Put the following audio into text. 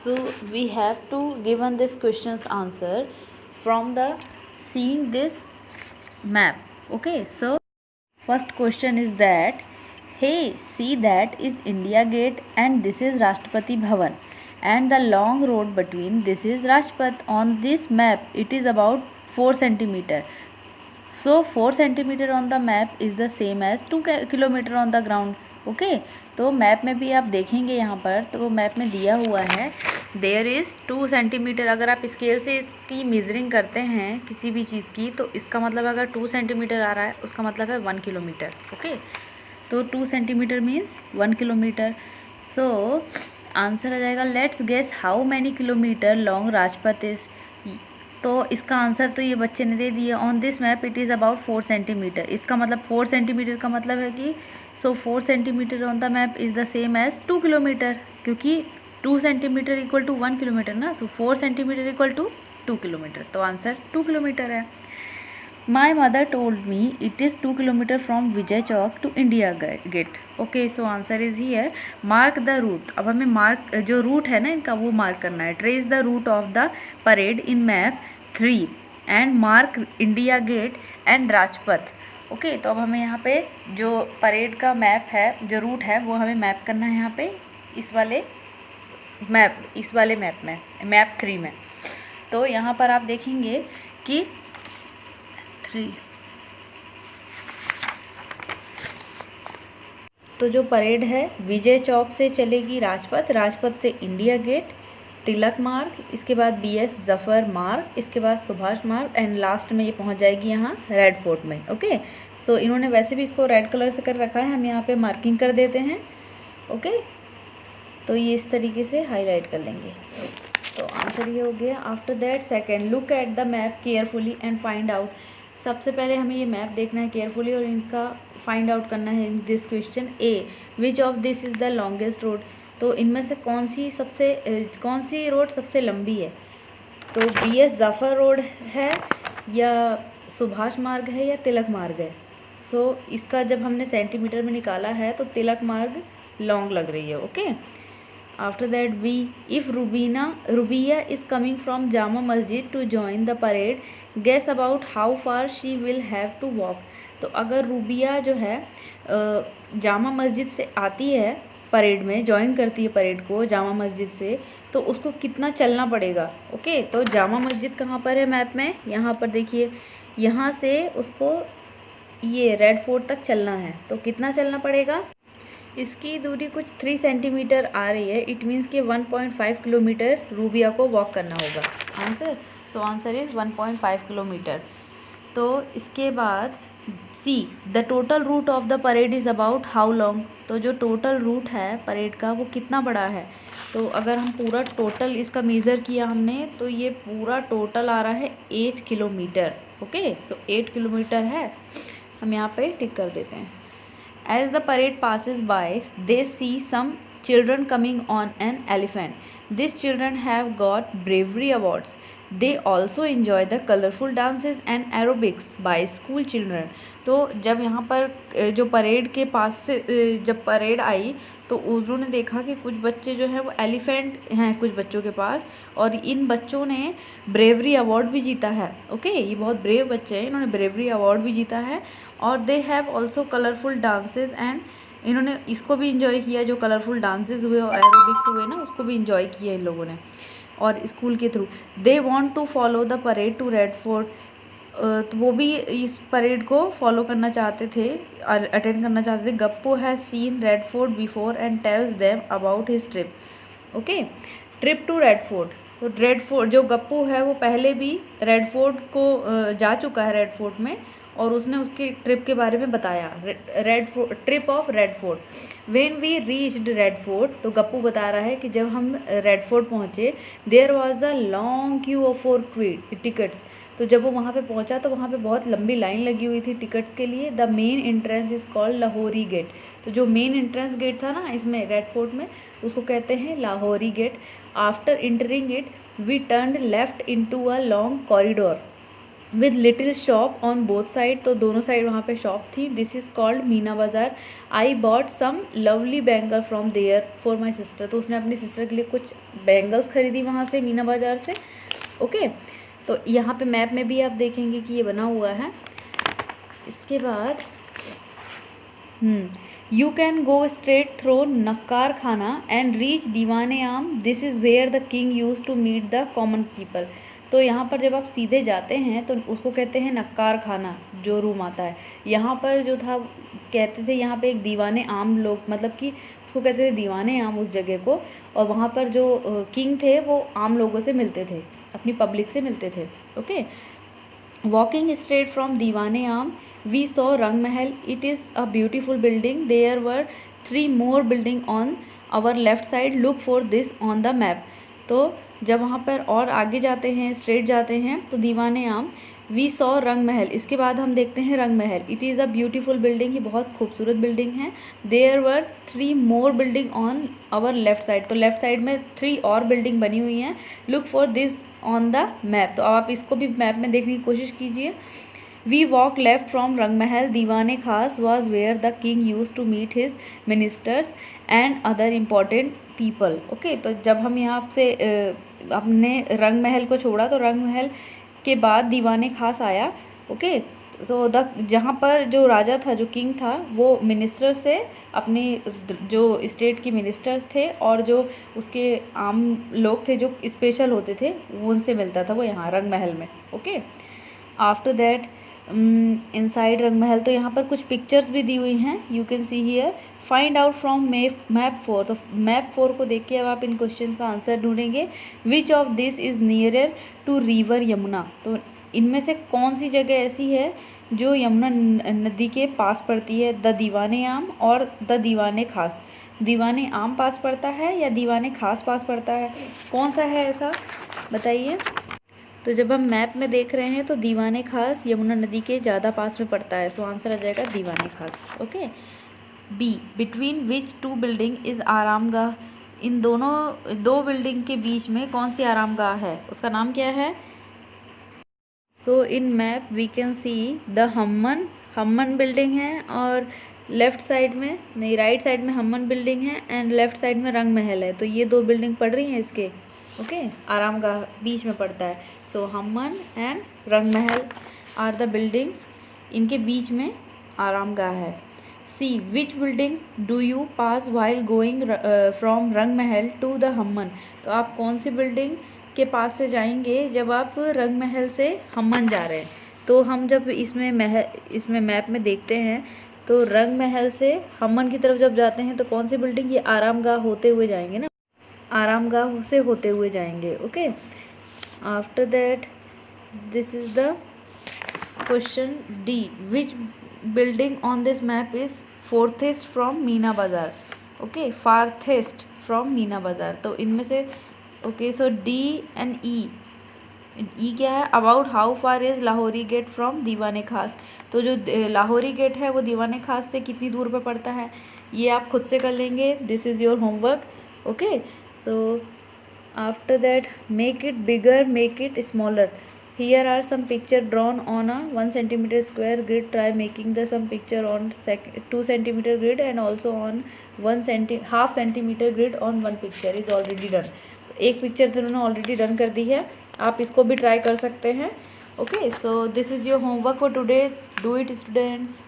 So we have to given this question's answer from the seeing this map. Okay, so first question is that, hey, see, that is India Gate and this is Rashtrapati Bhavan, and the long road between this is Rajpath. On this map it is about 4 centimeter. So 4 centimeter on the map is the same as 2 kilometre on the ground. Okay, तो map में भी आप देखेंगे यहाँ पर, तो वो map में दिया हुआ है देयर इज़ 2 सेंटीमीटर. अगर आप स्केल से इसकी मेजरिंग करते हैं किसी भी चीज़ की, तो इसका मतलब अगर 2 सेंटीमीटर आ रहा है उसका मतलब है 1 किलोमीटर. ओके, तो 2 centimetre means 1 kilometre. So answer आ जाएगा, let's guess how many kilometre long Rajpath is. तो इसका आंसर तो ये बच्चे ने दे दिया. On this map it is about 4 centimetre. इसका मतलब 4 सेंटीमीटर का मतलब है कि 4 centimetre on the map is the same as 2 kilometre, क्योंकि 2 सेंटीमीटर इक्वल टू 1 किलोमीटर ना. 4 सेंटीमीटर इक्वल टू 2 किलोमीटर, तो आंसर 2 किलोमीटर है. My mother told me it is 2 kilometre from Vijay Chowk to India Gate. Okay, so answer is here. Mark the route. अब हमें mark जो root है ना इनका वो मार्क करना है. Trace the route of the parade in map 3 and mark India Gate and Rajpath. Okay, तो अब हमें यहाँ पे जो परेड का मैप है, जो रूट है, वो हमें मैप करना है यहाँ पे इस वाले मैप में, मैप 3 में. तो यहाँ पर आप देखेंगे कि 3, तो जो परेड है विजय चौक से चलेगी राजपथ, राजपथ से इंडिया गेट, तिलक मार्ग, इसके बाद BS जफ़र मार्ग, इसके बाद सुभाष मार्ग, एंड लास्ट में ये पहुंच जाएगी यहाँ रेड फोर्ट में. ओके, सो इन्होंने वैसे भी इसको रेड कलर से कर रखा है, हम यहाँ पे मार्किंग कर देते हैं. ओके, तो ये इस तरीके से हाईलाइट कर लेंगे. तो आंसर ये हो गया. After that second, look at the map carefully and find out. सबसे पहले हमें ये मैप देखना है केयरफुली और इनका फाइंड आउट करना है in this question. A, which of this is the longest road. तो इनमें से कौन सी रोड सबसे लंबी है. तो BS जफ़र रोड है या सुभाष मार्ग है या तिलक मार्ग है. सो इसका जब हमने सेंटीमीटर में निकाला है तो तिलक मार्ग लॉन्ग लग रही है. Okay, after that B, if Rubia is coming from Jama Masjid to join the parade, guess about how far she will have to walk. तो अगर रुबिया जो है जामा मस्जिद से आती है, परेड में ज्वाइन करती है परेड को जामा मस्जिद से, तो उसको कितना चलना पड़ेगा. ओके, तो जामा मस्जिद कहाँ पर है मैप में, यहाँ पर देखिए, यहाँ से उसको ये रेड फोर्ट तक चलना है, तो कितना चलना पड़ेगा. इसकी दूरी कुछ 3 सेंटीमीटर आ रही है. इट मीन्स कि 1.5 किलोमीटर रूबिया को वॉक करना होगा. Answer, so answer is 1.5 kilometre. तो इसके बाद C, the total route of the parade is about how long. तो जो टोटल रूट है परेड का वो कितना बड़ा है. तो अगर हम पूरा टोटल इसका मेज़र किया हमने, तो ये पूरा टोटल आ रहा है 8 किलोमीटर. ओके, सो 8 किलोमीटर है, हम यहाँ पे टिक कर देते हैं. As the parade passes by, they see some children coming on an elephant. These children have got bravery awards. They also enjoy the colorful dances and aerobics by school children. तो जब यहाँ पर जो परेड के पास से जब parade आई तो उन्होंने देखा कि कुछ बच्चे जो हैं वो एलिफेंट हैं कुछ बच्चों के पास, और इन बच्चों ने ब्रेवरी अवार्ड भी जीता है. ओके, ये बहुत ब्रेव बच्चे हैं, इन्होंने ब्रेवरी अवार्ड भी जीता है. और they have also colourful dances, and इन्होंने इसको भी इंजॉय किया, जो कलरफुल डांसेज हुए और एरोबिक्स हुए ना, उसको भी इंजॉय किया इन लोगों ने और स्कूल के थ्रू. They want to follow the parade to Red Fort. तो वो भी इस परेड को फॉलो करना चाहते थे, अटेंड करना चाहते थे. Gappu has seen Red Fort before and tells them about his trip. Okay, trip to Red Fort. तो रेड फोर्ट, जो गप्पू है वो पहले भी रेड फोर्ट को जा चुका है रेड फोर्ट में, और उसने उसके ट्रिप के बारे में बताया. Red Fort, trip of Red Fort. When we reached Red Fort, तो गप्पू बता रहा है कि जब हम रेड फोर्ट पहुँचे, there was a long queue for tickets. तो जब वो वहाँ पे पहुँचा तो वहाँ पे बहुत लंबी लाइन लगी हुई थी टिकट्स के लिए. The main entrance is called Lahori Gate. तो जो मेन एंट्रेंस गेट था ना इसमें रेड फोर्ट में, उसको कहते हैं Lahori Gate. After entering it we turn left into a long corridor. With little shop on both side, तो दोनों साइड वहाँ पे शॉप थी. This is called Meena Bazaar. I bought some lovely bangle from there for my sister. तो उसने अपनी sister के लिए कुछ बैंगल्स खरीदी वहाँ से, मीना बाज़ार से. ओके तो यहाँ पे मैप में भी आप देखेंगे कि ये बना हुआ है. इसके बाद you can go straight through Naqqar Khana and reach Diwan-e Aam. This is where the king use to meet the common people. तो यहाँ पर जब आप सीधे जाते हैं तो उसको कहते हैं नक्कार खाना, जो रूम आता है. यहाँ पर जो था कहते थे यहाँ पे एक दीवाने आम लोग, मतलब कि उसको कहते थे दीवाने आम उस जगह को. और वहाँ पर जो किंग थे वो आम लोगों से मिलते थे, अपनी पब्लिक से मिलते थे. ओके वॉकिंग स्ट्रेट फ्रॉम दीवाने आम we saw रंग महल. it is a beautiful building. there were 3 more building on our left side. look for this on the map. तो जब वहाँ पर और आगे जाते हैं, स्ट्रेट जाते हैं, तो दीवाने आम वी सॉ रंग महल. इसके बाद हम देखते हैं Rang Mahal. It is a beautiful building. ये बहुत खूबसूरत बिल्डिंग है. There were 3 more building on our left side. तो लेफ्ट साइड में 3 और बिल्डिंग बनी हुई हैं. Look for this on the map. तो आप इसको भी मैप में देखने की कोशिश कीजिए. We walk left from Rangmahal. दीवाने खास was where the king used to meet his ministers and other important people. Okay तो जब हम यहाँ से अपने रंग महल को छोड़ा तो रंग महल के बाद दीवाने खास आया. ओके तो जहाँ पर जो राजा था, जो किंग था, वो मिनिस्टर से अपने जो स्टेट के मिनिस्टर्स थे और जो उसके आम लोग थे जो स्पेशल होते थे उनसे मिलता था वो यहाँ रंग महल में. ओके आफ्टर दैट इनसाइड रंग महल. तो यहाँ पर कुछ पिक्चर्स भी दी हुई हैं. You can see here. Find out from map 4. तो मैप 4 को देख के अब आप इन क्वेश्चन का आंसर ढूंढेंगे. Which of this is nearer to river Yamuna. तो इनमें से कौन सी जगह ऐसी है जो यमुना नदी के पास पड़ती है. द दीवाने आम और द दीवाने खास. दीवाने आम पास पड़ता है या दीवाने खास पास पड़ता है, कौन सा है ऐसा बताइए. तो जब हम मैप में देख रहे हैं तो दीवाने खास यमुना नदी के ज़्यादा पास में पड़ता है. सो आंसर आ जाएगा Diwan-e Khas. Okay B between which 2 building is Aramgah. इन दोनों 2 बिल्डिंग के बीच में कौन सी आरामगाह है, उसका नाम क्या है. So in map we can see the Hammam building है और लेफ़्ट साइड में नहीं, राइट साइड में हम्मन बिल्डिंग है एंड लेफ़्ट साइड में रंग महल है. तो ये 2 बिल्डिंग पड़ रही हैं इसके. ओके आरामगाह बीच में पड़ता है. सो हम्मन एंड रंग महल आर द बिल्डिंग्स. इनके बीच में आरामगाह है. See which buildings do you pass while going from Rang Mahal to the हम्मन. तो आप कौन सी बिल्डिंग के पास से जाएंगे जब आप रंग महल से हम्मन जा रहे हैं. तो हम जब इसमें मैप में देखते हैं तो रंग महल से हम्मन की तरफ जब जाते हैं तो कौन सी बिल्डिंग, ये आरामगाह होते हुए जाएंगे ना, आरामगाह से होते हुए जाएंगे. Okay after that this is the question D. Which building on this map is farthest from Meena Bazaar. Okay farthest from Meena Bazaar. तो इनमें से okay so D and E क्या है. About how far is Lahori gate from Diwane Khas. तो जो लाहौरी गेट है वो दीवाने खास से कितनी दूर पे पड़ता है, ये आप खुद से कर लेंगे. This is your homework. Okay so after that make it bigger, make it smaller. Here are some picture drawn on a 1 centimeter square grid. Try making the some picture on 2 centimeter grid and also on half centimeter grid on one picture is already done. तो एक picture तो उन्होंने already done कर दी है, आप इसको भी try कर सकते हैं. Okay so this is your homework for today. Do it students.